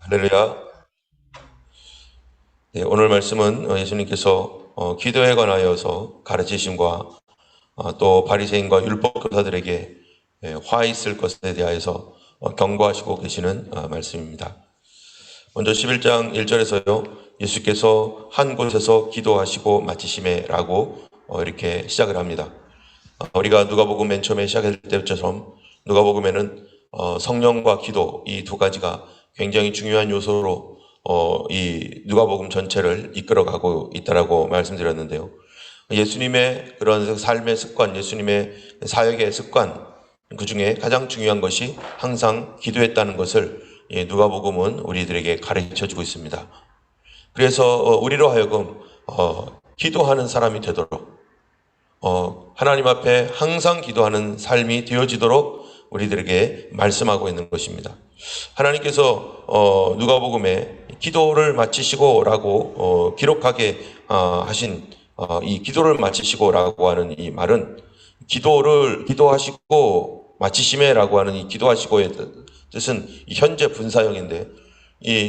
할렐루야. 네, 오늘 말씀은 예수님께서 기도에 관하여서 가르치심과 또 바리새인과 율법 교사들에게 화 있을 것에 대하여서 경고하시고 계시는 말씀입니다. 먼저 11장 1절에서요. 예수께서 한 곳에서 기도하시고 마치심에라고 이렇게 시작을 합니다. 우리가 누가복음 맨 처음에 시작할 때처럼 누가복음에는 성령과 기도 이 두 가지가 굉장히 중요한 요소로 이 누가복음 전체를 이끌어가고 있다라고 말씀드렸는데요. 예수님의 그런 삶의 습관, 예수님의 사역의 습관 그 중에 가장 중요한 것이 항상 기도했다는 것을 누가복음은 우리들에게 가르쳐주고 있습니다. 그래서 우리로 하여금 기도하는 사람이 되도록 하나님 앞에 항상 기도하는 삶이 되어지도록 우리들에게 말씀하고 있는 것입니다. 하나님께서 누가복음에 기도를 마치시고라고 기록하게 하신 이 기도를 마치시고라고 하는 이 말은 기도하시고 마치심에라고 하는 이 기도하시고의 뜻은 이 현재 분사형인데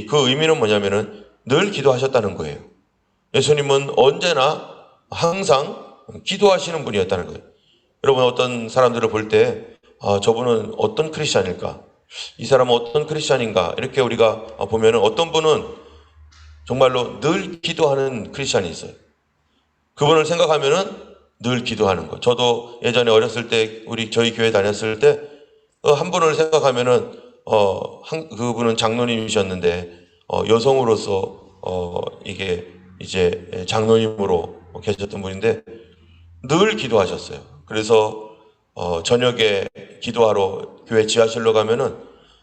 그 의미는 뭐냐면은 늘 기도하셨다는 거예요. 예수님은 언제나 항상 기도하시는 분이었다는 거예요. 여러분 어떤 사람들을 볼 때 저분은 어떤 크리스찬일까? 이 사람은 어떤 크리스찬인가? 이렇게 우리가 보면은 어떤 분은 정말로 늘 기도하는 크리스찬이 있어요. 그분을 생각하면은 늘 기도하는 거. 저도 예전에 어렸을 때 저희 교회 다녔을 때 한 분을 생각하면은 그분은 장로님이셨는데 여성으로서 이게 이제 장로님으로 계셨던 분인데 늘 기도하셨어요. 그래서 저녁에 기도하러 교회 지하실로 가면은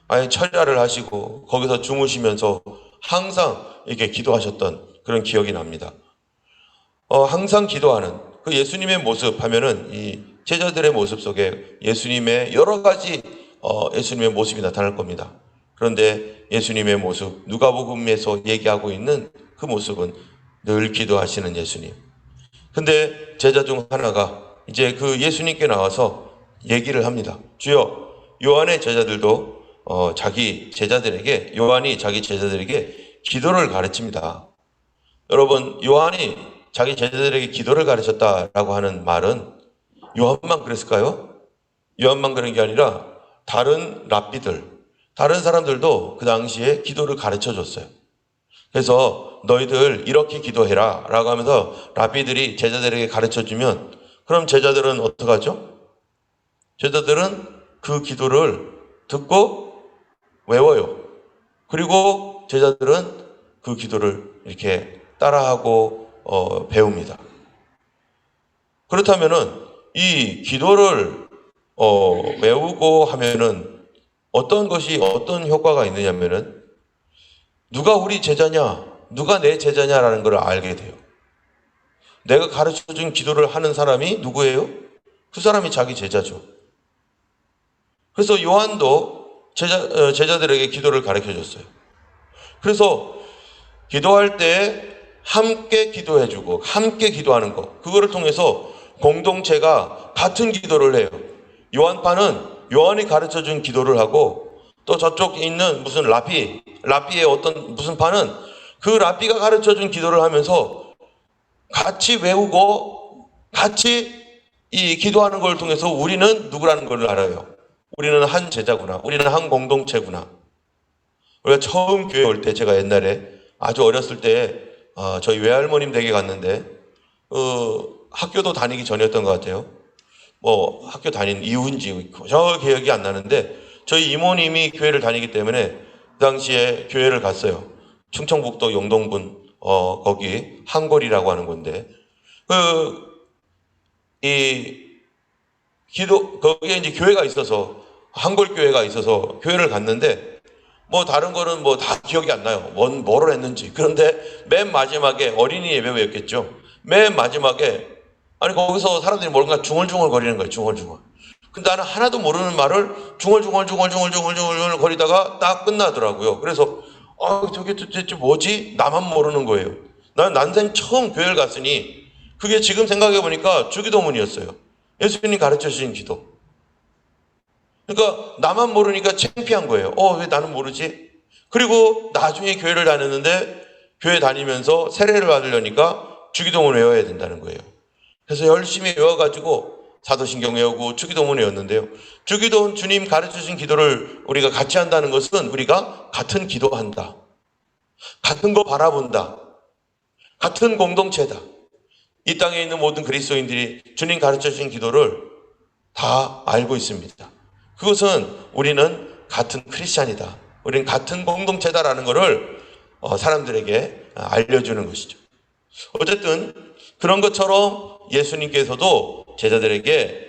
아예 철야를 하시고 거기서 주무시면서 항상 이렇게 기도하셨던 그런 기억이 납니다. 항상 기도하는 그 예수님의 모습 하면은 이 제자들의 모습 속에 예수님의 여러 가지 예수님의 모습이 나타날 겁니다. 그런데 예수님의 모습, 누가복음에서 얘기하고 있는 그 모습은 늘 기도하시는 예수님. 근데 제자 중 하나가 이제 그 예수님께 나와서 얘기를 합니다. 주여, 요한의 제자들도 요한이 자기 제자들에게 기도를 가르칩니다. 여러분, 요한이 자기 제자들에게 기도를 가르쳤다라고 하는 말은 요한만 그랬을까요? 요한만 그런 게 아니라 다른 랍비들, 다른 사람들도 그 당시에 기도를 가르쳐 줬어요. 그래서 너희들 이렇게 기도해라 라고 하면서 랍비들이 제자들에게 가르쳐 주면 그럼 제자들은 어떡하죠? 제자들은 그 기도를 듣고 외워요. 그리고 제자들은 그 기도를 이렇게 따라하고 배웁니다. 그렇다면은 이 기도를 외우고 하면은 어떤 효과가 있느냐면은 누가 우리 제자냐, 누가 내 제자냐라는 걸 알게 돼요. 내가 가르쳐준 기도를 하는 사람이 누구예요? 그 사람이 자기 제자죠. 그래서 요한도 제자들에게 기도를 가르쳐 줬어요. 그래서 기도할 때 함께 기도해주고 함께 기도하는 것, 그거를 통해서 공동체가 같은 기도를 해요. 요한파는 요한이 가르쳐준 기도를 하고 또 저쪽에 있는 무슨 라피의 어떤 무슨 파는 그 라피가 가르쳐준 기도를 하면서 같이 외우고 같이 이 기도하는 걸 통해서 우리는 누구라는 걸 알아요. 우리는 한 제자구나. 우리는 한 공동체구나. 우리가 처음 교회 올 때 제가 옛날에 아주 어렸을 때 저희 외할머님 댁에 갔는데 학교도 다니기 전이었던 것 같아요. 뭐 학교 다닌 이유인지 저 기억이 안 나는데 저희 이모님이 교회를 다니기 때문에 그 당시에 교회를 갔어요. 충청북도 영동군 거기 한골이라고 하는 건데 거기에 이제 교회가 있어서 한골 교회가 있어서 교회를 갔는데 뭐 다른 거는 뭐 다 기억이 안 나요. 뭐를 했는지. 그런데 맨 마지막에 어린이 예배였겠죠. 맨 마지막에 아니 거기서 사람들이 뭔가 중얼중얼 거리는 거예요. 중얼중얼. 근데 나는 하나도 모르는 말을 중얼중얼 거리다가 딱 끝나더라고요. 그래서 저게 도대체 뭐지? 나만 모르는 거예요. 난 난생 처음 교회를 갔으니 그게 지금 생각해 보니까 주기도문이었어요. 예수님이 가르쳐 주신 기도. 그러니까 나만 모르니까 창피한 거예요. 왜 나는 모르지? 그리고 나중에 교회를 다녔는데 교회 다니면서 세례를 받으려니까 주기도문 외워야 된다는 거예요. 그래서 열심히 외워가지고 사도신경 외우고 주기도문 외웠는데요. 주기도문 주님 가르쳐주신 기도를 우리가 같이 한다는 것은 우리가 같은 기도한다. 같은 거 바라본다. 같은 공동체다. 이 땅에 있는 모든 그리스도인들이 주님 가르쳐주신 기도를 다 알고 있습니다. 그것은 우리는 같은 크리스찬이다. 우리는 같은 공동체다라는 것을 사람들에게 알려주는 것이죠. 어쨌든 그런 것처럼 예수님께서도 제자들에게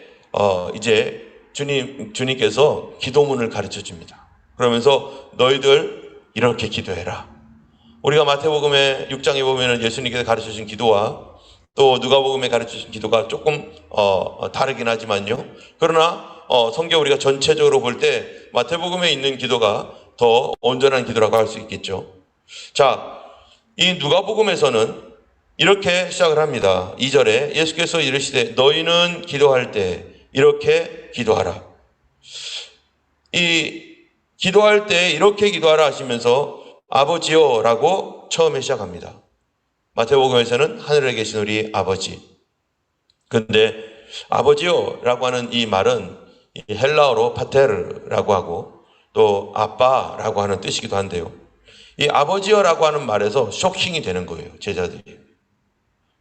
이제 주님께서 기도문을 가르쳐 줍니다. 그러면서 너희들 이렇게 기도해라. 우리가 마태복음의 6장에 보면 예수님께서 가르쳐 주신 기도와 또 누가복음에 가르쳐 주신 기도가 조금 다르긴 하지만요. 그러나 성경 우리가 전체적으로 볼 때 마태복음에 있는 기도가 더 온전한 기도라고 할 수 있겠죠. 자, 이 누가복음에서는 이렇게 시작을 합니다. 2절에 예수께서 이르시되 너희는 기도할 때 이렇게 기도하라. 이 기도할 때 이렇게 기도하라 하시면서 아버지요 라고 처음에 시작합니다. 마태복음에서는 하늘에 계신 우리 아버지. 근데 아버지요 라고 하는 이 말은 헬라어로 파테르라고 하고 또 아빠라고 하는 뜻이기도 한데요. 이 아버지요 라고 하는 말에서 쇼킹이 되는 거예요. 제자들이.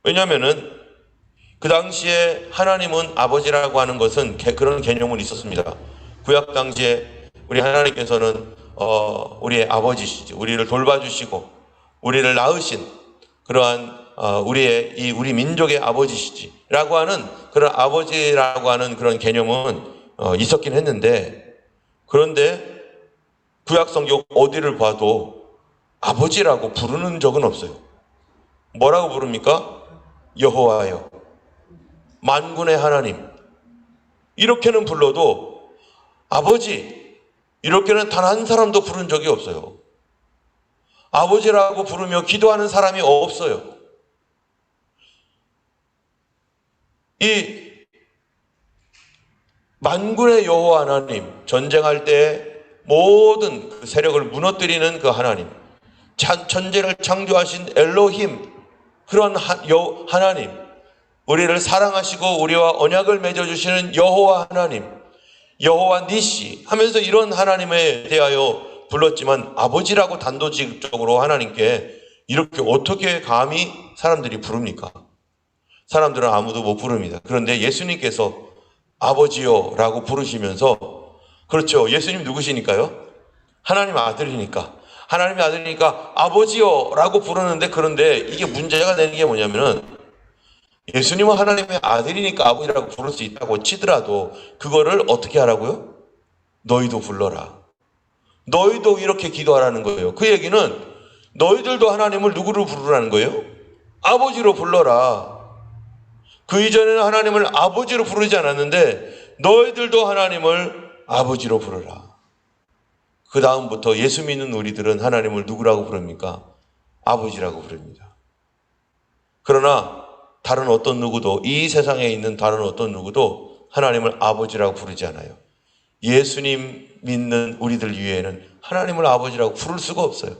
왜냐하면은 그 당시에 하나님은 아버지라고 하는 것은 그런 개념은 있었습니다. 구약 당시에 우리 하나님께서는 우리의 아버지시죠. 우리를 돌봐주시고 우리를 낳으신 그러한 우리 민족의 아버지시지라고 하는 그런 아버지라고 하는 그런 개념은 있었긴 했는데, 그런데 구약 성경 어디를 봐도 아버지라고 부르는 적은 없어요. 뭐라고 부릅니까? 여호와여, 만군의 하나님. 이렇게는 불러도 아버지 이렇게는 단 한 사람도 부른 적이 없어요. 아버지라고 부르며 기도하는 사람이 없어요. 이 만군의 여호와 하나님, 전쟁할 때 모든 그 세력을 무너뜨리는 그 하나님, 천재를 창조하신 엘로힘, 그런 하나님, 우리를 사랑하시고 우리와 언약을 맺어주시는 여호와 하나님, 여호와 니시 하면서 이런 하나님에 대하여 불렀지만 아버지라고 단도직입적으로 하나님께 이렇게 어떻게 감히 사람들이 부릅니까? 사람들은 아무도 못 부릅니다. 그런데 예수님께서 아버지요 라고 부르시면서, 그렇죠, 예수님 누구시니까요? 하나님 아들이니까, 하나님의 아들이니까 아버지요 라고 부르는데, 그런데 이게 문제가 되는 게 뭐냐면은 예수님은 하나님의 아들이니까 아버지라고 부를 수 있다고 치더라도 그거를 어떻게 하라고요? 너희도 불러라. 너희도 이렇게 기도하라는 거예요. 그 얘기는 너희들도 하나님을 누구로 부르라는 거예요? 아버지로 불러라. 그 이전에는 하나님을 아버지로 부르지 않았는데 너희들도 하나님을 아버지로 부르라. 그 다음부터 예수 믿는 우리들은 하나님을 누구라고 부릅니까? 아버지라고 부릅니다. 그러나 다른 어떤 누구도, 이 세상에 있는 다른 어떤 누구도 하나님을 아버지라고 부르지 않아요. 예수님 믿는 우리들 위에는 하나님을 아버지라고 부를 수가 없어요.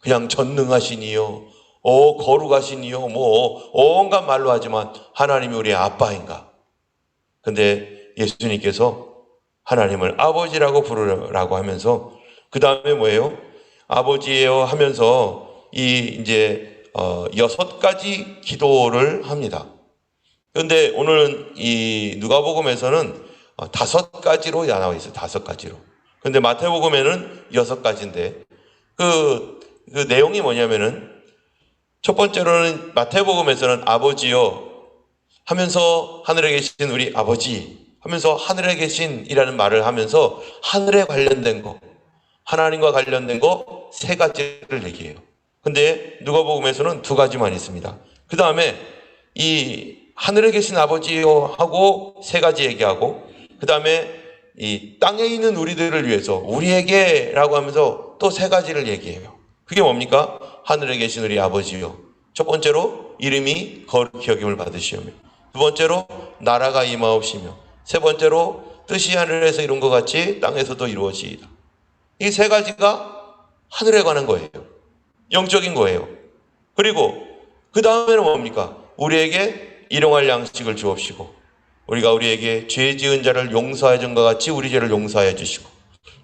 그냥 전능하시니요, 거룩하시니요, 온갖 말로 하지만 하나님이 우리의 아빠인가? 근데 예수님께서 하나님을 아버지라고 부르라고 하면서 그 다음에 뭐예요? 아버지예요 하면서 이제 6가지 기도를 합니다. 그런데 오늘은 이 누가복음에서는 5가지로 나와 있어요. 5가지로. 그런데 마태복음에는 6가지인데 그 내용이 뭐냐면은, 첫 번째로는 마태복음에서는 아버지요 하면서 하늘에 계신 우리 아버지 하면서 하늘에 계신이라는 말을 하면서 하늘에 관련된 거, 하나님과 관련된 거 3가지를 얘기해요. 근데 누가복음에서는 2가지만 있습니다. 그 다음에 이 하늘에 계신 아버지요 하고 3가지 얘기하고, 그 다음에 이 땅에 있는 우리들을 위해서 우리에게라고 하면서 또 3가지를 얘기해요. 그게 뭡니까? 하늘에 계신 우리 아버지요. 첫 번째로 이름이 거룩히 여김을 받으시오며, 두 번째로 나라가 임하옵시며, 세 번째로 뜻이 하늘에서 이룬 것 같이 땅에서도 이루어지이다. 이 세 가지가 하늘에 관한 거예요. 영적인 거예요. 그리고 그 다음에는 뭡니까? 우리에게 일용할 양식을 주옵시고 우리가 우리에게 죄 지은 자를 용서하여 준 것 같이 우리 죄를 용서하여 주시고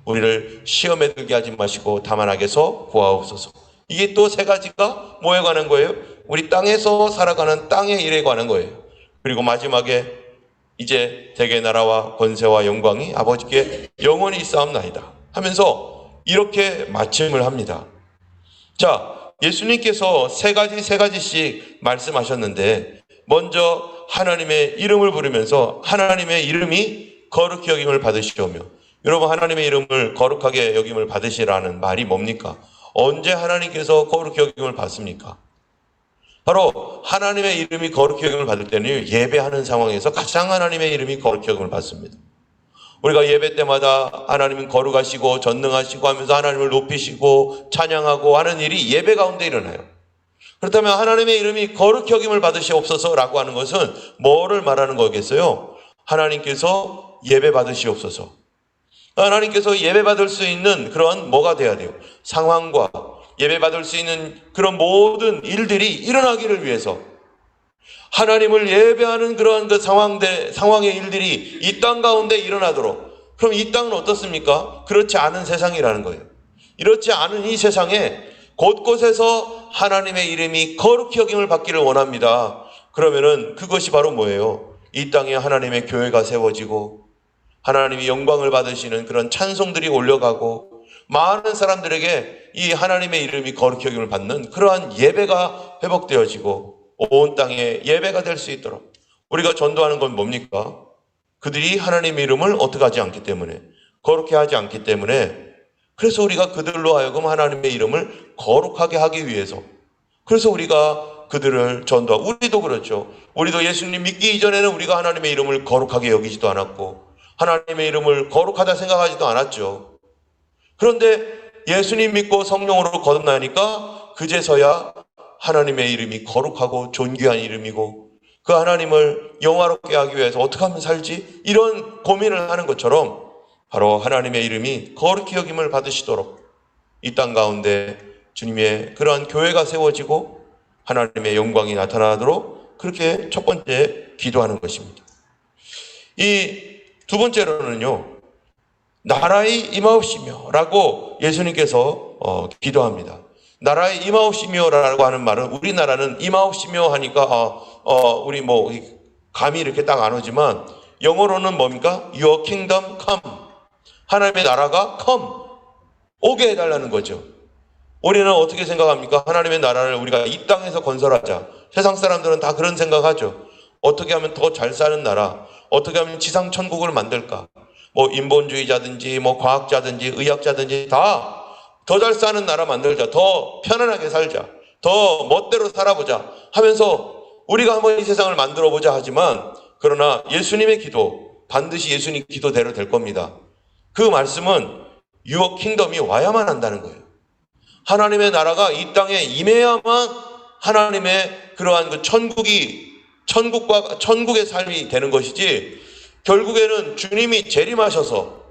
우리를 시험에 들게 하지 마시고 다만 악에서 구하옵소서. 이게 또 세 가지가 뭐에 관한 거예요? 우리 땅에서 살아가는 땅의 일에 관한 거예요. 그리고 마지막에 이제 대개 나라와 권세와 영광이 아버지께 영원히 있사옵나이다 하면서 이렇게 마침을 합니다. 자, 예수님께서 세 가지씩 말씀하셨는데 먼저 하나님의 이름을 부르면서 하나님의 이름이 거룩히 여김을 받으시오며, 여러분 하나님의 이름을 거룩하게 여김을 받으시라는 말이 뭡니까? 언제 하나님께서 거룩히 여김을 받습니까? 바로 하나님의 이름이 거룩히 여김을 받을 때는 예배하는 상황에서 가장 하나님의 이름이 거룩히 여김을 받습니다. 우리가 예배 때마다 하나님은 거룩하시고 전능하시고 하면서 하나님을 높이시고 찬양하고 하는 일이 예배 가운데 일어나요. 그렇다면 하나님의 이름이 거룩히 여김을 받으시옵소서라고 하는 것은 뭐를 말하는 거겠어요? 하나님께서 예배 받으시옵소서. 하나님께서 예배 받을 수 있는 그런 뭐가 돼야 돼요? 상황과 예배 받을 수 있는 그런 모든 일들이 일어나기를 위해서 하나님을 예배하는 그러한 그 상황의 일들이 이 땅 가운데 일어나도록. 그럼 이 땅은 어떻습니까? 그렇지 않은 세상이라는 거예요. 이렇지 않은 이 세상에 곳곳에서 하나님의 이름이 거룩히 여김을 받기를 원합니다. 그러면은 그것이 바로 뭐예요? 이 땅에 하나님의 교회가 세워지고 하나님이 영광을 받으시는 그런 찬송들이 올려가고 많은 사람들에게 이 하나님의 이름이 거룩히 여김을 받는 그러한 예배가 회복되어지고 온 땅에 예배가 될 수 있도록 우리가 전도하는 건 뭡니까? 그들이 하나님의 이름을 어떻게 하지 않기 때문에, 거룩히 하지 않기 때문에, 그래서 우리가 그들로 하여금 하나님의 이름을 거룩하게 하기 위해서, 그래서 우리가 그들을 전도하고, 우리도 그렇죠. 우리도 예수님 믿기 이전에는 우리가 하나님의 이름을 거룩하게 여기지도 않았고 하나님의 이름을 거룩하다 생각하지도 않았죠. 그런데 예수님 믿고 성령으로 거듭나니까 그제서야 하나님의 이름이 거룩하고 존귀한 이름이고 그 하나님을 영화롭게 하기 위해서 어떻게 하면 살지? 이런 고민을 하는 것처럼 바로 하나님의 이름이 거룩히 여김을 받으시도록 이 땅 가운데 주님의 그러한 교회가 세워지고 하나님의 영광이 나타나도록 그렇게 첫 번째 기도하는 것입니다. 이 두 번째로는요, 나라의 임하옵시며 라고 예수님께서 기도합니다. 나라의 임하옵시며라고 하는 말은, 우리나라는 임하옵시며 하니까 우리 뭐 감이 이렇게 딱 안 오지만 영어로는 뭡니까? Your kingdom come. 하나님의 나라가 come, 오게 해달라는 거죠. 우리는 어떻게 생각합니까? 하나님의 나라를 우리가 이 땅에서 건설하자. 세상 사람들은 다 그런 생각하죠. 어떻게 하면 더 잘 사는 나라, 어떻게 하면 지상 천국을 만들까? 뭐 인본주의자든지 뭐 과학자든지 의학자든지 다 더 잘 사는 나라 만들자, 더 편안하게 살자, 더 멋대로 살아보자 하면서 우리가 한번 이 세상을 만들어 보자 하지만, 그러나 예수님의 기도, 반드시 예수님 기도대로 될 겁니다. 그 말씀은 Your kingdom이 와야만 한다는 거예요. 하나님의 나라가 이 땅에 임해야만 하나님의 그러한 그 천국의 삶이 되는 것이지, 결국에는 주님이 재림하셔서,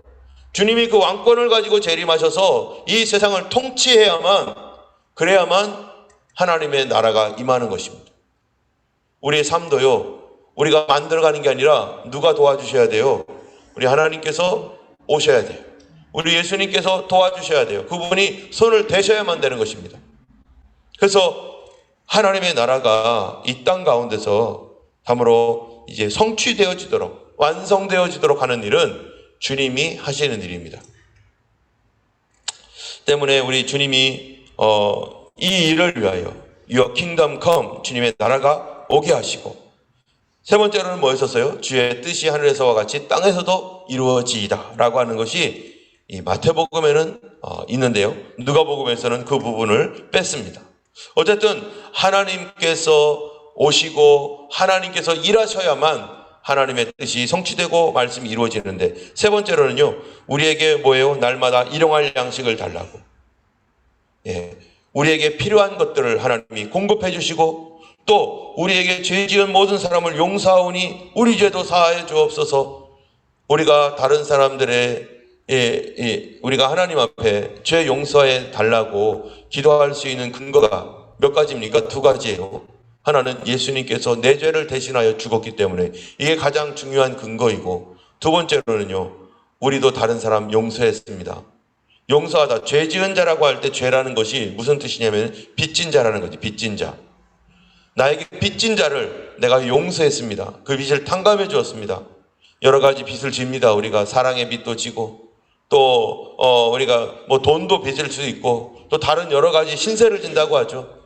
주님이 그 왕권을 가지고 재림하셔서 이 세상을 통치해야만, 그래야만 하나님의 나라가 임하는 것입니다. 우리의 삶도요, 우리가 만들어가는 게 아니라 누가 도와주셔야 돼요? 우리 하나님께서 오셔야 돼요. 우리 예수님께서 도와주셔야 돼요. 그분이 손을 대셔야만 되는 것입니다. 그래서 하나님의 나라가 이 땅 가운데서 참으로 이제 성취되어지도록, 완성되어지도록 하는 일은 주님이 하시는 일입니다. 때문에 우리 주님이 이 일을 위하여 Your kingdom come, 주님의 나라가 오게 하시고, 세 번째로는 뭐였었어요? 주의 뜻이 하늘에서와 같이 땅에서도 이루어지이다 라고 하는 것이 이 마태복음에는 있는데요, 누가복음에서는 그 부분을 뺐습니다. 어쨌든 하나님께서 오시고 하나님께서 일하셔야만 하나님의 뜻이 성취되고 말씀이 이루어지는데, 세 번째로는요, 우리에게 뭐예요? 날마다 일용할 양식을 달라고. 우리에게 필요한 것들을 하나님이 공급해 주시고, 또 우리에게 죄 지은 모든 사람을 용서하오니 우리 죄도 사하여 주옵소서. 우리가 다른 사람들의 우리가 하나님 앞에 죄 용서해 달라고 기도할 수 있는 근거가 몇 가지입니까? 두 가지예요. 하나는 예수님께서 내 죄를 대신하여 죽었기 때문에 이게 가장 중요한 근거이고, 두 번째로는요, 우리도 다른 사람 용서했습니다. 용서하다, 죄 지은 자라고 할 때 죄라는 것이 무슨 뜻이냐면 빚진 자라는 거지. 빚진 자. 나에게 빚진 자를 내가 용서했습니다. 그 빚을 탕감해 주었습니다. 여러 가지 빚을 집니다. 우리가 사랑의 빚도 지고, 또 우리가 뭐 돈도 빚을 수 있고, 또 다른 여러 가지 신세를 진다고 하죠.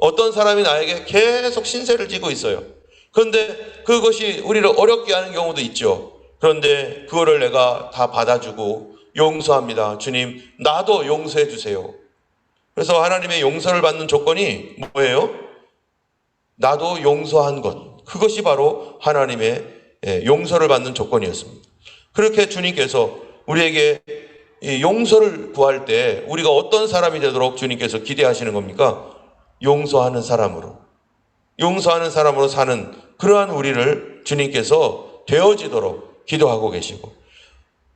어떤 사람이 나에게 계속 신세를 지고 있어요. 그런데 그것이 우리를 어렵게 하는 경우도 있죠. 그런데 그거를 내가 다 받아주고 용서합니다. 주님, 나도 용서해 주세요. 그래서 하나님의 용서를 받는 조건이 뭐예요? 나도 용서한 것. 그것이 바로 하나님의 용서를 받는 조건이었습니다. 그렇게 주님께서 우리에게 용서를 구할 때 우리가 어떤 사람이 되도록 주님께서 기대하시는 겁니까? 용서하는 사람으로 사는 그러한 우리를 주님께서 되어지도록 기도하고 계시고,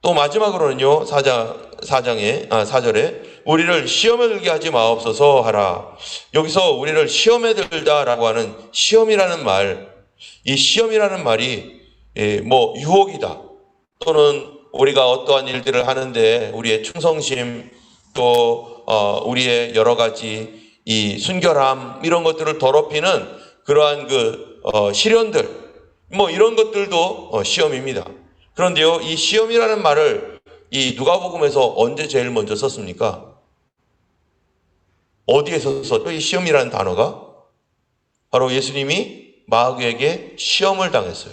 또 마지막으로는요, 4절에 우리를 시험에 들게 하지 마옵소서 하라. 여기서 우리를 시험에 들다라고 하는 시험이라는 말, 이 시험이라는 말이 뭐 유혹이다, 또는 우리가 어떠한 일들을 하는데 우리의 충성심, 또 우리의 여러 가지 이 순결함, 이런 것들을 더럽히는 그러한 시련들, 뭐 이런 것들도 시험입니다. 그런데요, 이 시험이라는 말을 이 누가복음에서 언제 제일 먼저 썼습니까? 어디에서 썼죠? 이 시험이라는 단어가 바로 예수님이 마귀에게 시험을 당했어요.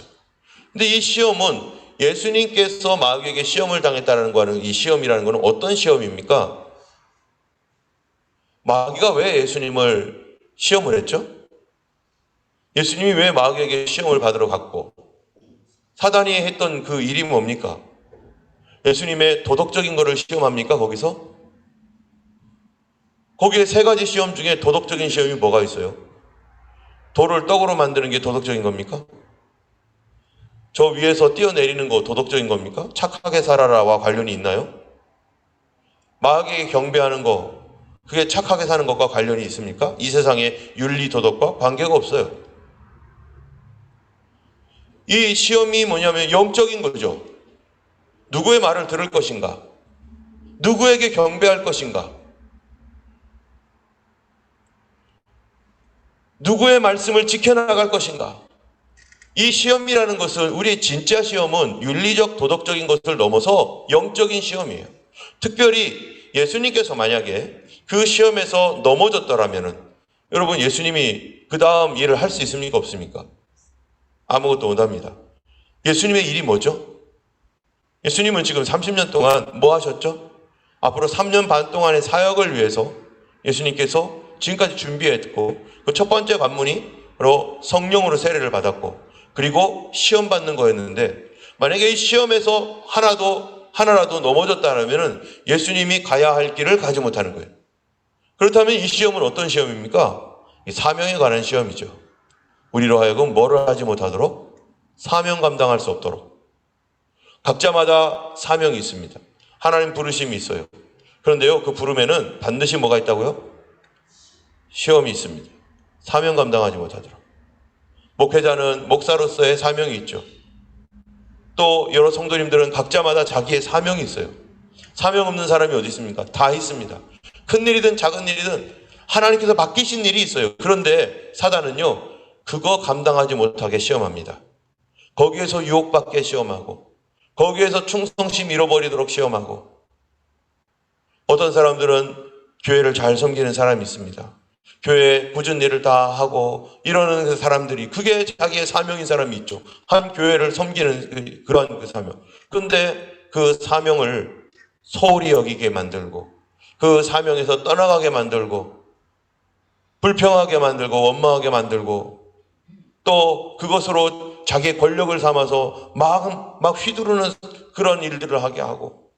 근데 이 시험은 예수님께서 마귀에게 시험을 당했다는 거는, 이 시험이라는 거는 어떤 시험입니까? 마귀가 왜 예수님을 시험을 했죠? 예수님이 왜 마귀에게 시험을 받으러 갔고, 사단이 했던 그 일이 뭡니까? 예수님의 도덕적인 거를 시험합니까? 거기서? 거기에 세 가지 시험 중에 도덕적인 시험이 뭐가 있어요? 돌을 떡으로 만드는 게 도덕적인 겁니까? 저 위에서 뛰어내리는 거 도덕적인 겁니까? 착하게 살아라와 관련이 있나요? 마귀에게 경배하는 거, 그게 착하게 사는 것과 관련이 있습니까? 이 세상의 윤리 도덕과 관계가 없어요. 이 시험이 뭐냐면 영적인 거죠. 누구의 말을 들을 것인가? 누구에게 경배할 것인가? 누구의 말씀을 지켜나갈 것인가? 이 시험이라는 것은, 우리의 진짜 시험은 윤리적 도덕적인 것을 넘어서 영적인 시험이에요. 특별히 예수님께서 만약에 그 시험에서 넘어졌더라면은, 여러분, 예수님이 그 다음 일을 할 수 있습니까? 없습니까? 아무것도 못합니다. 예수님의 일이 뭐죠? 예수님은 지금 30년 동안 뭐 하셨죠? 앞으로 3년 반 동안의 사역을 위해서 예수님께서 지금까지 준비했고, 그 첫 번째 관문이 바로 성령으로 세례를 받았고, 그리고 시험 받는 거였는데, 만약에 이 시험에서 하나라도 넘어졌다면 예수님이 가야 할 길을 가지 못하는 거예요. 그렇다면 이 시험은 어떤 시험입니까? 이 사명에 관한 시험이죠. 우리로 하여금 뭐를 하지 못하도록? 사명 감당할 수 없도록. 각자마다 사명이 있습니다. 하나님 부르심이 있어요. 그런데요, 그 부름에는 반드시 뭐가 있다고요? 시험이 있습니다. 사명 감당하지 못하도록. 목회자는 목사로서의 사명이 있죠. 또 여러 성도님들은 각자마다 자기의 사명이 있어요. 사명 없는 사람이 어디 있습니까? 다 있습니다. 큰 일이든 작은 일이든 하나님께서 맡기신 일이 있어요. 그런데 사단은요, 그거 감당하지 못하게 시험합니다. 거기에서 유혹받게 시험하고, 거기에서 충성심 잃어버리도록 시험하고. 어떤 사람들은 교회를 잘 섬기는 사람이 있습니다. 교회 굳은 일을 다 하고 이러는 그 사람들이, 그게 자기의 사명인 사람이 있죠. 한 교회를 섬기는 그런 사명. 근데 그 사명을 소홀히 여기게 만들고, 그 사명에서 떠나가게 만들고, 불평하게 만들고, 원망하게 만들고, 또 그것으로 자기의 권력을 삼아서 막 휘두르는 그런 일들을 하게 하고,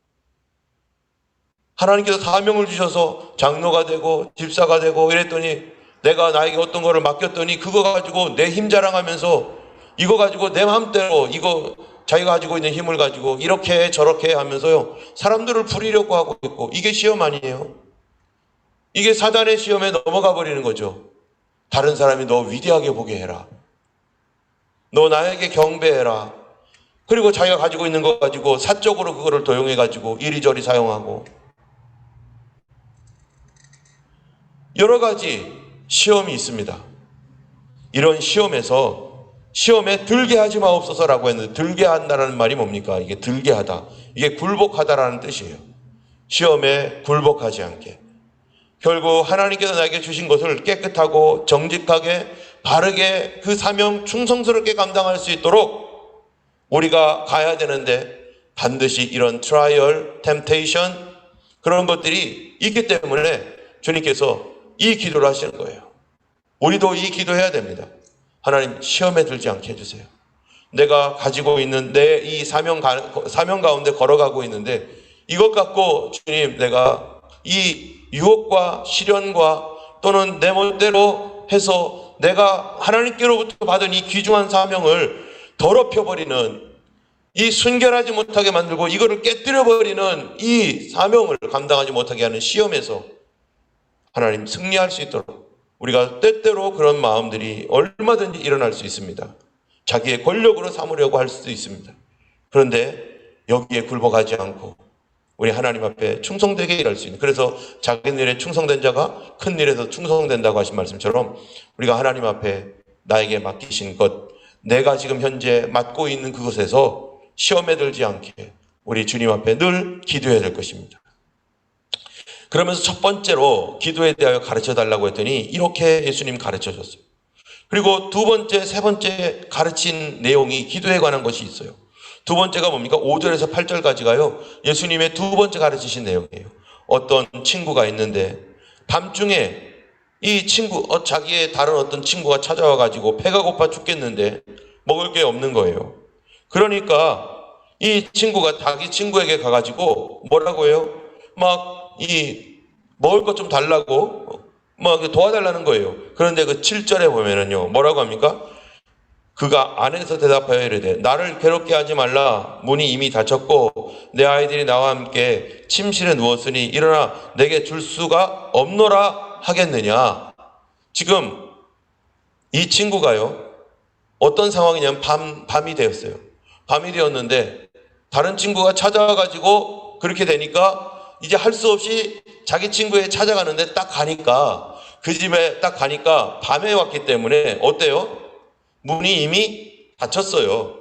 하나님께서 사명을 주셔서 장로가 되고 집사가 되고 이랬더니, 내가 나에게 어떤 거를 맡겼더니 그거 가지고 내 힘 자랑하면서, 이거 가지고 내 마음대로 이거 자기가 가지고 있는 힘을 가지고 이렇게 저렇게 하면서요, 사람들을 부리려고 하고 있고, 이게 시험 아니에요? 이게 사단의 시험에 넘어가 버리는 거죠. 다른 사람이 너 위대하게 보게 해라. 너 나에게 경배해라. 그리고 자기가 가지고 있는 거 가지고 사적으로 그거를 도용해 가지고 이리저리 사용하고, 여러 가지 시험이 있습니다. 이런 시험에 들게 하지 마옵소서라고 했는데, 들게 한다는 말이 뭡니까? 이게 들게 하다, 이게 굴복하다라는 뜻이에요. 시험에 굴복하지 않게. 결국 하나님께서 나에게 주신 것을 깨끗하고 정직하게 바르게 그 사명 충성스럽게 감당할 수 있도록 우리가 가야 되는데, 반드시 이런 트라이얼, 템테이션, 그런 것들이 있기 때문에 주님께서 이 기도를 하시는 거예요. 우리도 이 기도해야 됩니다. 하나님, 시험에 들지 않게 해주세요. 내가 가지고 있는 내 이 사명 가운데 걸어가고 있는데, 이것 갖고 주님, 내가 이 유혹과 시련과 또는 내 멋대로 해서 내가 하나님께로부터 받은 이 귀중한 사명을 더럽혀버리는, 이 순결하지 못하게 만들고 이거를 깨뜨려버리는 이 사명을 감당하지 못하게 하는 시험에서 하나님 승리할 수 있도록, 우리가 때때로 그런 마음들이 얼마든지 일어날 수 있습니다. 자기의 권력으로 삼으려고 할 수도 있습니다. 그런데 여기에 굴복하지 않고 우리 하나님 앞에 충성되게 일할 수 있는, 그래서 작은 일에 충성된 자가 큰 일에서 충성된다고 하신 말씀처럼, 우리가 하나님 앞에 나에게 맡기신 것, 내가 지금 현재 맡고 있는 그것에서 시험에 들지 않게 우리 주님 앞에 늘 기도해야 될 것입니다. 그러면서 첫 번째로 기도에 대하여 가르쳐 달라고 했더니 이렇게 예수님 가르쳐 줬어요. 그리고 두 번째, 세 번째 가르친 내용이 기도에 관한 것이 있어요. 두 번째가 뭡니까? 5절에서 8절까지가요, 예수님의 두 번째 가르치신 내용이에요. 어떤 친구가 있는데 밤중에 이 친구, 자기의 다른 어떤 친구가 찾아와 가지고 배가 고파 죽겠는데 먹을 게 없는 거예요. 그러니까 이 친구가 자기 친구에게 가가지고 뭐라고 해요? 막 먹을 것 좀 달라고 막 도와달라는 거예요. 그런데 그 7절에 보면은요, 뭐라고 합니까? 그가 안에서 대답하여 이르되, 나를 괴롭게 하지 말라. 문이 이미 닫혔고 내 아이들이 나와 함께 침실에 누웠으니 일어나 내게 줄 수가 없노라 하겠느냐. 지금 이 친구가요, 어떤 상황이냐면 밤이 되었어요. 밤이 되었는데 다른 친구가 찾아와가지고 그렇게 되니까 이제 할 수 없이 자기 친구에 찾아가는데 딱 가니까, 그 집에 딱 가니까 밤에 왔기 때문에 어때요? 문이 이미 닫혔어요.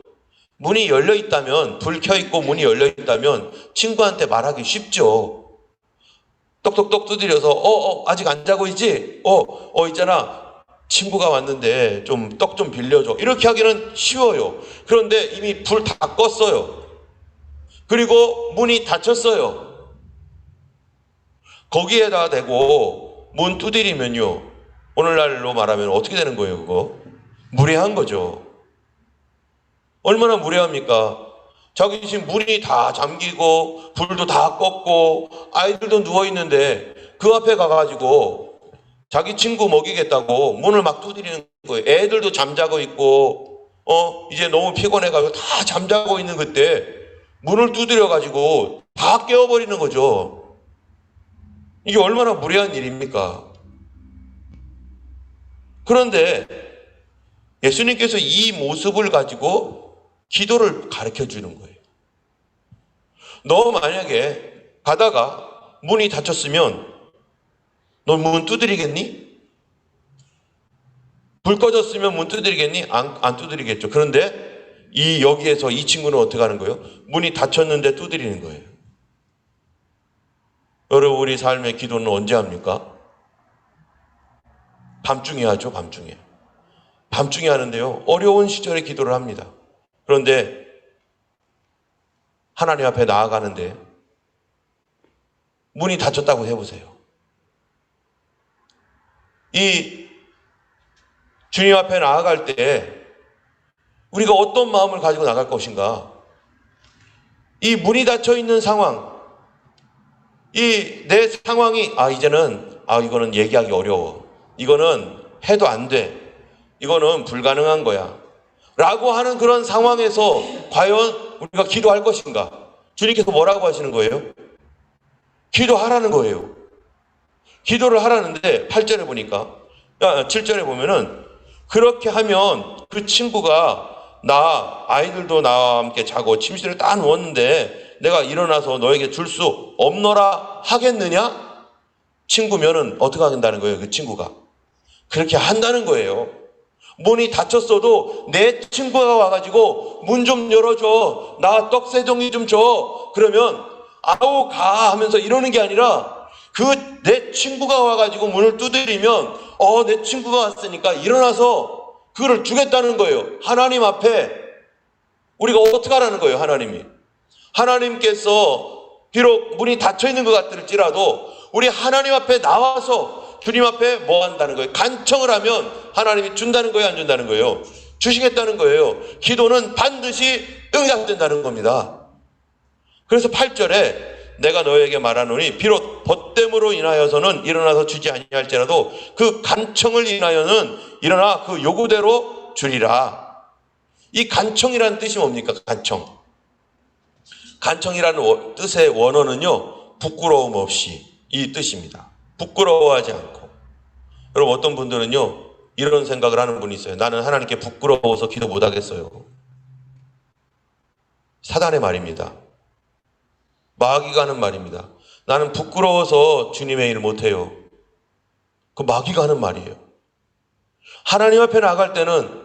문이 열려 있다면, 불 켜 있고 문이 열려 있다면 친구한테 말하기 쉽죠. 똑똑똑 두드려서 아직 안 자고 있지? 있잖아, 친구가 왔는데 좀 떡 좀 빌려줘, 이렇게 하기는 쉬워요. 그런데 이미 불 다 껐어요. 그리고 문이 닫혔어요. 거기에다 대고 문 두드리면요, 오늘날로 말하면 어떻게 되는 거예요? 그거 무례한 거죠. 얼마나 무례합니까? 자기 집 문이 다 잠기고 불도 다 껐고 아이들도 누워있는데 그 앞에 가가지고 자기 친구 먹이겠다고 문을 막 두드리는 거예요. 애들도 잠자고 있고 이제 너무 피곤해가지고 다 잠자고 있는 그때 문을 두드려가지고 다 깨워버리는 거죠. 이게 얼마나 무례한 일입니까? 그런데 예수님께서 이 모습을 가지고 기도를 가르쳐 주는 거예요. 너 만약에 가다가 문이 닫혔으면 너 문 두드리겠니? 불 꺼졌으면 문 두드리겠니? 안 두드리겠죠. 그런데 여기에서 이 친구는 어떻게 하는 거예요? 문이 닫혔는데 두드리는 거예요. 여러분, 우리 삶의 기도는 언제 합니까? 밤중에 하죠. 밤중에 하는데요, 어려운 시절에 기도를 합니다. 그런데 하나님 앞에 나아가는데 문이 닫혔다고 해보세요. 이 주님 앞에 나아갈 때 우리가 어떤 마음을 가지고 나갈 것인가? 이 문이 닫혀 있는 상황, 이 내 상황이 이거는 얘기하기 어려워, 이거는 해도 안 돼, 이거는 불가능한 거야, 라고 하는 그런 상황에서 과연 우리가 기도할 것인가? 주님께서 뭐라고 하시는 거예요? 기도하라는 거예요. 기도를 하라는데 8절에 보니까 7절에 보면은 그렇게 하면 그 친구가 아이들도 나와 함께 자고 침실에 딱 누웠는데 내가 일어나서 너에게 줄 수 없노라 하겠느냐? 친구면은 어떻게 한다는 거예요? 그 친구가 그렇게 한다는 거예요. 문이 닫혔어도 내 친구가 와가지고 문 좀 열어줘, 나 떡세종이 좀 줘, 그러면 아우 가 하면서 이러는 게 아니라 그 내 친구가 와가지고 문을 두드리면 내 친구가 왔으니까 일어나서 그거를 주겠다는 거예요. 하나님 앞에 우리가 어떻게 하라는 거예요? 하나님께서 비록 문이 닫혀 있는 것 같을지라도 우리 하나님 앞에 나와서 주님 앞에 뭐 한다는 거예요? 간청을 하면 하나님이 준다는 거예요? 안 준다는 거예요? 주시겠다는 거예요. 기도는 반드시 응답된다는 겁니다. 그래서 8절에 내가 너에게 말하노니 비록 벗됨으로 인하여서는 일어나서 주지 아니할지라도 그 간청을 인하여는 일어나 그 요구대로 주리라. 이 간청이라는 뜻이 뭡니까? 간청이라는 뜻의 원어는요, 부끄러움 없이 이 뜻입니다. 부끄러워하지 않고. 여러분 어떤 분들은요 이런 생각을 하는 분이 있어요. 나는 하나님께 부끄러워서 기도 못하겠어요. 사단의 말입니다. 마귀가 하는 말입니다. 나는 부끄러워서 주님의 일을 못해요. 그 마귀가 하는 말이에요. 하나님 앞에 나갈 때는,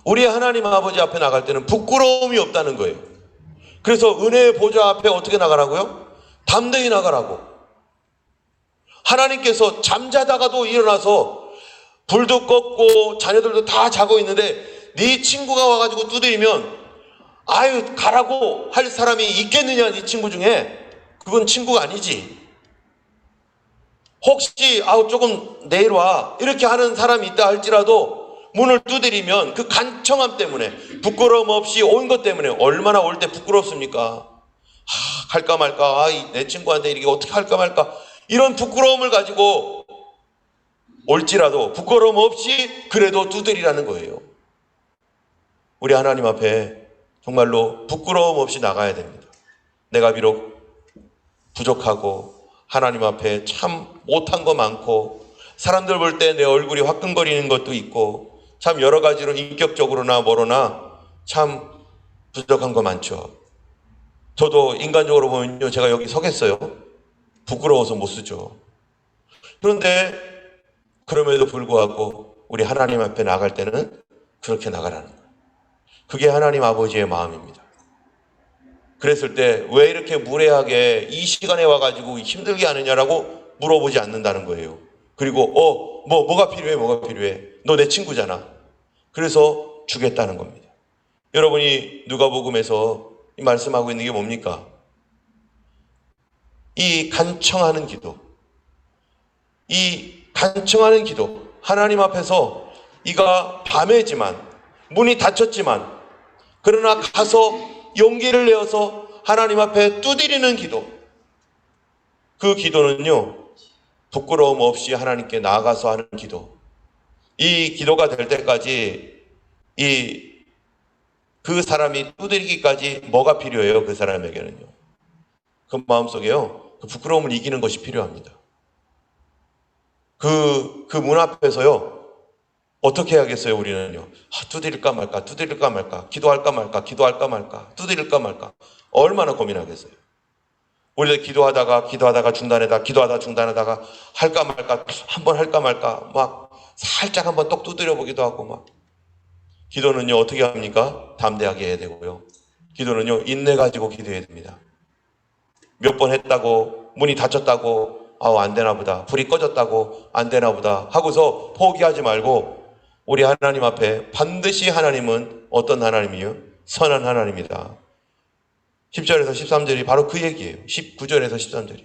우리 하나님 아버지 앞에 나갈 때는 부끄러움이 없다는 거예요. 그래서 은혜의 보좌 앞에 어떻게 나가라고요? 담대히 나가라고. 하나님께서 잠자다가도 일어나서 불도 껐고 자녀들도 다 자고 있는데 네 친구가 와가지고 두드리면 아유 가라고 할 사람이 있겠느냐? 네 친구 중에. 그건 친구가 아니지. 혹시 조금 내일 와 이렇게 하는 사람이 있다 할지라도 문을 두드리면 그 간청함 때문에, 부끄러움 없이 온 것 때문에, 얼마나 올 때 부끄럽습니까? 갈까 말까, 내 친구한테 이렇게 어떻게 할까 말까, 이런 부끄러움을 가지고 올지라도 부끄러움 없이 그래도 두드리라는 거예요. 우리 하나님 앞에 정말로 부끄러움 없이 나가야 됩니다. 내가 비록 부족하고 하나님 앞에 참 못한 거 많고 사람들 볼 때 내 얼굴이 화끈거리는 것도 있고 참 여러 가지로 인격적으로나 뭐로나 참 부족한 거 많죠. 저도 인간적으로 보면요, 제가 여기 서겠어요? 부끄러워서 못 쓰죠. 그런데 그럼에도 불구하고 우리 하나님 앞에 나갈 때는 그렇게 나가라는 거예요. 그게 하나님 아버지의 마음입니다. 그랬을 때 왜 이렇게 무례하게 이 시간에 와가지고 힘들게 하느냐라고 물어보지 않는다는 거예요. 그리고 뭐가 필요해? 너 내 친구잖아. 그래서 주겠다는 겁니다. 여러분이 누가복음에서 말씀하고 있는 게 뭡니까? 이 간청하는 기도, 하나님 앞에서 이가 밤에지만 문이 닫혔지만 그러나 가서 용기를 내어서 하나님 앞에 두드리는 기도, 그 기도는요 부끄러움 없이 하나님께 나아가서 하는 기도, 이 기도가 될 때까지 그 사람이 두드리기까지 뭐가 필요해요? 그 사람에게는요, 그 마음속에요 그 부끄러움을 이기는 것이 필요합니다. 그 문 앞에서요 어떻게 해야겠어요? 우리는요 두드릴까 말까, 기도할까 말까, 두드릴까 말까, 얼마나 고민하겠어요. 우리도 기도하다가 중단하다가 할까 말까, 한번 할까 말까, 막 살짝 한번 떡 두드려 보기도 하고. 막 기도는요 어떻게 합니까? 담대하게 해야 되고요, 기도는요 인내 가지고 기도해야 됩니다. 몇 번 했다고, 문이 닫혔다고 안 되나 보다, 불이 꺼졌다고 안 되나 보다 하고서 포기하지 말고 우리 하나님 앞에 반드시 하나님은 어떤 하나님이에요? 선한 하나님이다. 10절에서 13절이 바로 그 얘기예요. 19절에서 13절이.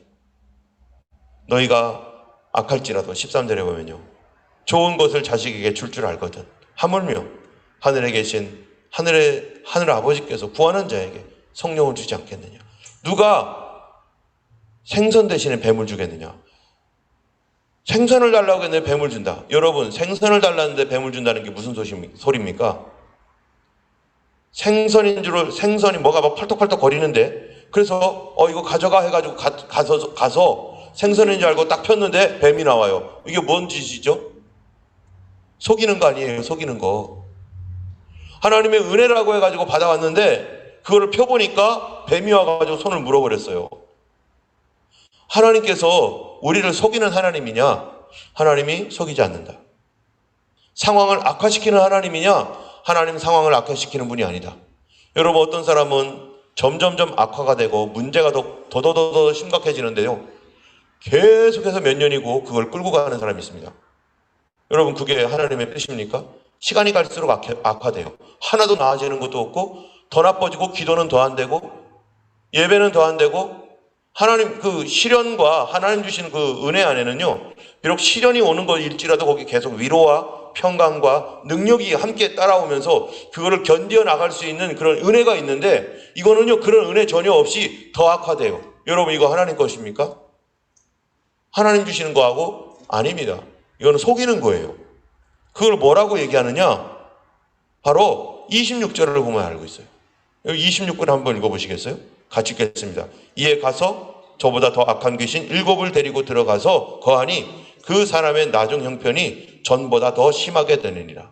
너희가 악할지라도 13절에 보면요, 좋은 것을 자식에게 줄 알거든 하물며 하늘에 계신 하늘 아버지께서 구하는 자에게 성령을 주지 않겠느냐. 누가 생선 대신에 뱀을 주겠느냐? 생선을 달라고 했는데 뱀을 준다. 여러분, 생선을 달라는데 뱀을 준다는 게 무슨 소리입니까? 생선이 뭐가 막 펄떡펄떡 거리는데, 그래서 이거 가져가 해가지고 가서 생선인 줄 알고 딱 폈는데 뱀이 나와요. 이게 뭔 짓이죠? 속이는 거 아니에요, 속이는 거. 하나님의 은혜라고 해가지고 받아왔는데 그거를 펴보니까 뱀이 와가지고 손을 물어버렸어요. 하나님께서 우리를 속이는 하나님이냐? 하나님이 속이지 않는다. 상황을 악화시키는 하나님이냐? 하나님 상황을 악화시키는 분이 아니다. 여러분, 어떤 사람은 점점점 악화가 되고 문제가 더 심각해지는데요, 계속해서 몇 년이고 그걸 끌고 가는 사람이 있습니다. 여러분, 그게 하나님의 뜻입니까? 시간이 갈수록 악화돼요. 하나도 나아지는 것도 없고 더 나빠지고 기도는 더 안 되고 예배는 더 안 되고, 하나님 그 시련과 하나님 주시는 그 은혜 안에는요, 비록 시련이 오는 것일지라도 거기 계속 위로와 평강과 능력이 함께 따라오면서 그거를 견뎌 나갈 수 있는 그런 은혜가 있는데, 이거는요 그런 은혜 전혀 없이 더 악화돼요. 여러분, 이거 하나님 것입니까? 하나님 주시는 거하고 아닙니다. 이거는 속이는 거예요. 그걸 뭐라고 얘기하느냐? 바로 26절을 보면 알고 있어요. 여기 26절 한번 읽어보시겠어요? 같이 읽겠습니다. 이에 가서 저보다 더 악한 귀신 7을 데리고 들어가서 거하니 그 사람의 나중 형편이 전보다 더 심하게 되느니라.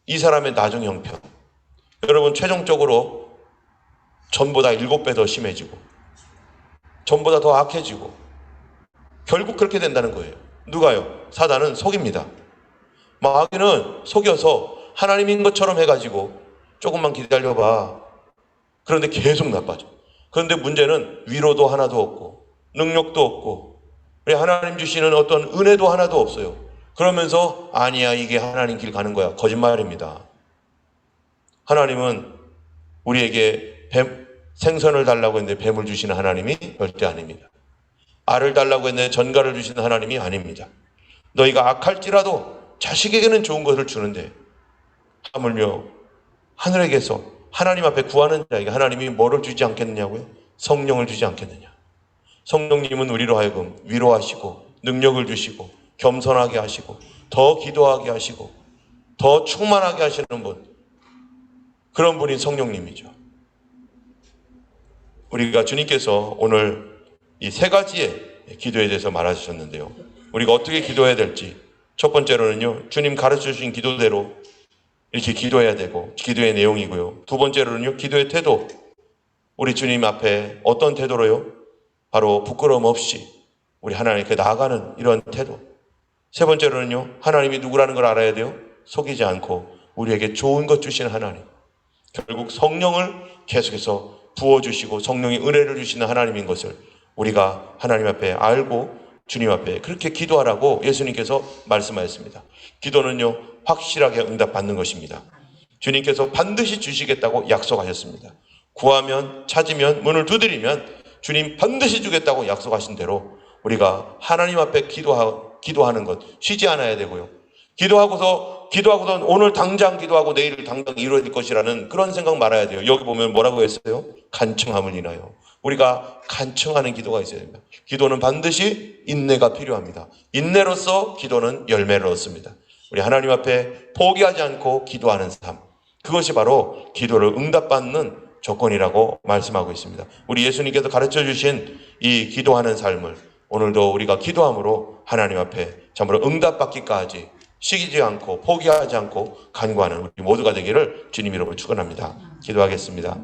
이 사람의 나중 형편, 여러분, 최종적으로 전보다 7배 더 심해지고 전보다 더 악해지고 결국 그렇게 된다는 거예요. 누가요? 사단은 속입니다. 마귀는 속여서 하나님인 것처럼 해가지고 조금만 기다려봐. 그런데 계속 나빠져. 그런데 문제는 위로도 하나도 없고 능력도 없고 하나님 주시는 어떤 은혜도 하나도 없어요. 그러면서 아니야, 이게 하나님 길 가는 거야. 거짓말입니다. 하나님은 우리에게 생선을 달라고 했는데 뱀을 주시는 하나님이 절대 아닙니다. 알을 달라고 했는데 전갈을 주시는 하나님이 아닙니다. 너희가 악할지라도 자식에게는 좋은 것을 주는데 하물며 하늘에게서 하나님 앞에 구하는 자에게 하나님이 뭐를 주지 않겠느냐고요? 성령을 주지 않겠느냐. 성령님은 우리로 하여금 위로하시고 능력을 주시고 겸손하게 하시고 더 기도하게 하시고 더 충만하게 하시는 분, 그런 분이 성령님이죠. 우리가 주님께서 오늘 이 3가지의 기도에 대해서 말하셨는데요, 우리가 어떻게 기도해야 될지, 첫 번째로는요, 주님 가르쳐 주신 기도대로 이렇게 기도해야 되고, 기도의 내용이고요. 두 번째로는요, 기도의 태도. 우리 주님 앞에 어떤 태도로요? 바로 부끄러움 없이 우리 하나님께 나아가는 이런 태도. 세 번째로는요, 하나님이 누구라는 걸 알아야 돼요. 속이지 않고 우리에게 좋은 것 주시는 하나님. 결국 성령을 계속해서 부어주시고 성령의 은혜를 주시는 하나님인 것을 우리가 하나님 앞에 알고 주님 앞에 그렇게 기도하라고 예수님께서 말씀하셨습니다. 기도는요, 확실하게 응답받는 것입니다. 주님께서 반드시 주시겠다고 약속하셨습니다. 구하면, 찾으면, 문을 두드리면 주님 반드시 주겠다고 약속하신 대로 우리가 하나님 앞에 기도하는 것 쉬지 않아야 되고요. 기도하고서 오늘 당장 기도하고 내일 당장 이루어질 것이라는 그런 생각 말아야 돼요. 여기 보면 뭐라고 했어요? 간청함을 인하여. 우리가 간청하는 기도가 있어야 됩니다. 기도는 반드시 인내가 필요합니다. 인내로서 기도는 열매를 얻습니다. 우리 하나님 앞에 포기하지 않고 기도하는 삶, 그것이 바로 기도를 응답받는 조건이라고 말씀하고 있습니다. 우리 예수님께서 가르쳐 주신 이 기도하는 삶을 오늘도 우리가 기도함으로 하나님 앞에 참으로 응답받기까지 쉬지 않고 포기하지 않고 간구하는 우리 모두가 되기를 주님 이름으로 축원합니다. 기도하겠습니다.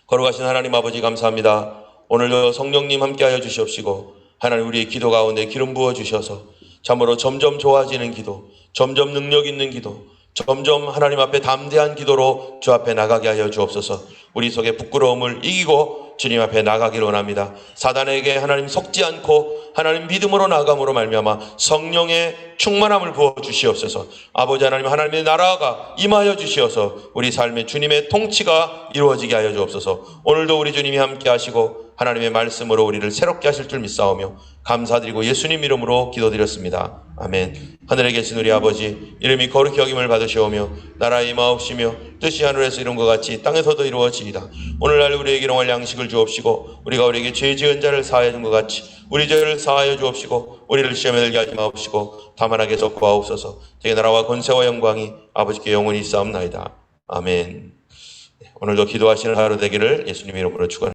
거룩하신 하나님 아버지, 감사합니다. 오늘도 성령님 함께하여 주시옵시고 하나님, 우리의 기도 가운데 기름 부어 주셔서 참으로 점점 좋아지는 기도, 점점 능력 있는 기도, 점점 하나님 앞에 담대한 기도로 주 앞에 나가게 하여 주옵소서. 우리 속의 부끄러움을 이기고 주님 앞에 나가기를 원합니다. 사단에게 하나님 속지 않고 하나님 믿음으로 나아감으로 말미암아 성령의 충만함을 부어 주시옵소서. 아버지 하나님, 하나님의 나라가 임하여 주시어서 우리 삶에 주님의 통치가 이루어지게 하여 주옵소서. 오늘도 우리 주님이 함께 하시고 하나님의 말씀으로 우리를 새롭게 하실 줄 믿사오며 감사드리고 예수님 이름으로 기도드렸습니다. 아멘. 하늘에 계신 우리 아버지, 이름이 거룩히 여김을 받으시오며 나라의 임하옵시며 뜻이 하늘에서 이룬 것 같이 땅에서도 이루어지이다. 오늘날 우리에게 일용할 양식을 주옵시고 우리가 우리에게 죄 지은 자를 사하여 준 것 같이 우리 죄를 사하여 주옵시고 우리를 시험에 들게 하지 마옵시고 다만 악에서 해서 구하옵소서. 되게 나라와 권세와 영광이 아버지께 영원히 있사옵나이다. 아멘. 오늘도 기도하시는 하루 되기를 예수님 이름으로 축원합니다.